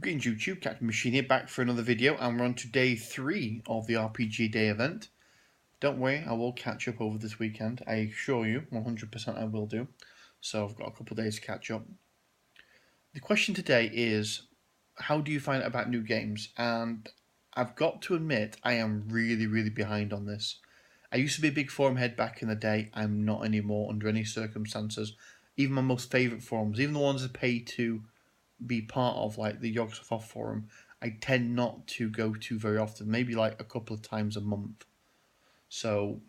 Greetings YouTube, Captain Machine here, back for another video, and we're on to day 3 of the RPG Day event. Don't worry, I will catch up over this weekend, I assure you, 100% I will do. So I've got a couple of days to catch up. The question today is, how do you find out about new games? And I've got to admit, I am really behind on this. I used to be a big forum head back in the day, I'm not anymore under any circumstances. Even my most favourite forums, even the ones I pay to be part of, like the Yogg-Sothoth forum, I tend not to go to very often, maybe like a couple of times a month. So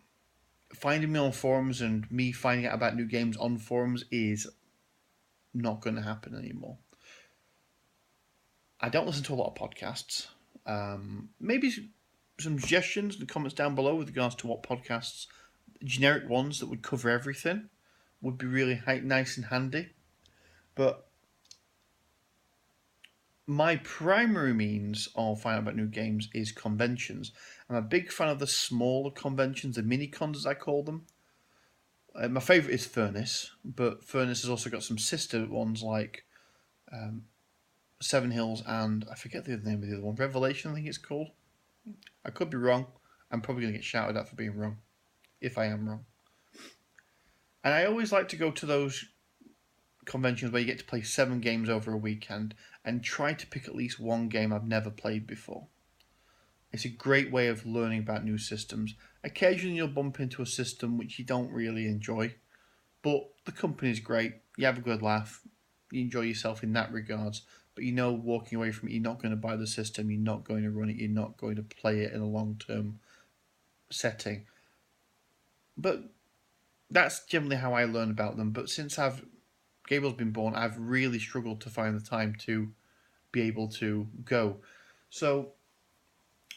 finding me on forums and me finding out about new games on forums is not going to happen anymore. I don't listen to a lot of podcasts. Maybe some suggestions in the comments down below with regards to what podcasts, generic ones that would cover everything, would be really nice and handy. But my primary means of finding out about new games is conventions. I'm a big fan of the smaller conventions, the mini cons as I call them. My favourite is Furnace, but Furnace has also got some sister ones like Seven Hills and I forget the name of the other one. Revelation, I think it's called. I could be wrong. I'm probably going to get shouted at for being wrong, if I am wrong. And I always like to go to those conventions where you get to play 7 games over a weekend and try to pick at least one game I've never played before. It's a great way of learning about new systems. Occasionally you'll bump into a system which you don't really enjoy, but the company's great, you have a good laugh, you enjoy yourself in that regards, but you know walking away from it, you're not going to buy the system, you're not going to run it, you're not going to play it in a long-term setting. But that's generally how I learn about them. But since Gabriel's been born, I've really struggled to find the time to be able to go. So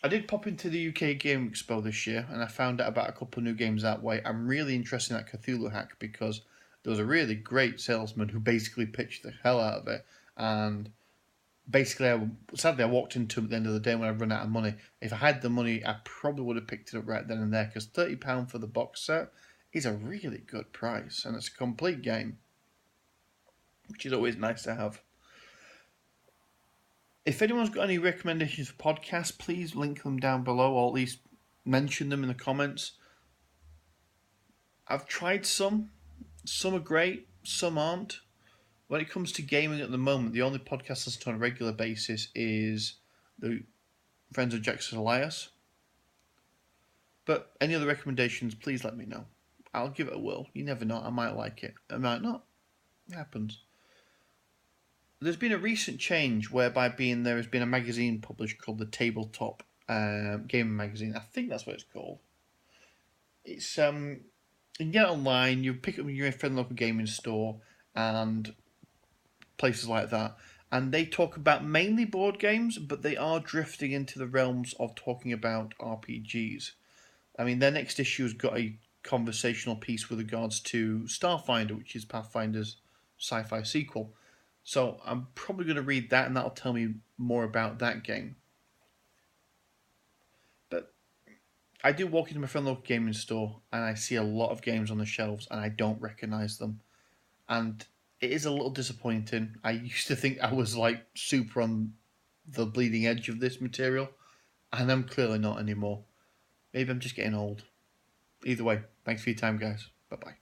I did pop into the UK Game Expo this year, and I found out about a couple of new games that way. I'm really interested in that Cthulhu hack because there was a really great salesman who basically pitched the hell out of it. And basically, sadly, I walked into him at the end of the day when I run out of money. If I had the money, I probably would have picked it up right then and there because £30 for the box set is a really good price, and it's a complete game, which is always nice to have. If anyone's got any recommendations for podcasts, please link them down below or at least mention them in the comments. I've tried some are great, some aren't. When it comes to gaming at the moment, the only podcast I listen to on a regular basis is the Friends of Jackson Elias. But any other recommendations, please let me know. I'll give it a whirl. You never know, I might like it, I might not. It happens. There's been a recent change whereby there has been a magazine published called the Tabletop Gaming Magazine. I think that's what it's called. It's you can get it online. You pick it up in your friendly local gaming store and places like that. And they talk about mainly board games, but they are drifting into the realms of talking about RPGs. I mean, their next issue has got a conversational piece with regards to Starfinder, which is Pathfinder's sci-fi sequel. So I'm probably going to read that, and that'll tell me more about that game. But I do walk into my friendly local gaming store, and I see a lot of games on the shelves, and I don't recognise them. And it is a little disappointing. I used to think I was like super on the bleeding edge of this material, and I'm clearly not anymore. Maybe I'm just getting old. Either way, thanks for your time, guys. Bye-bye.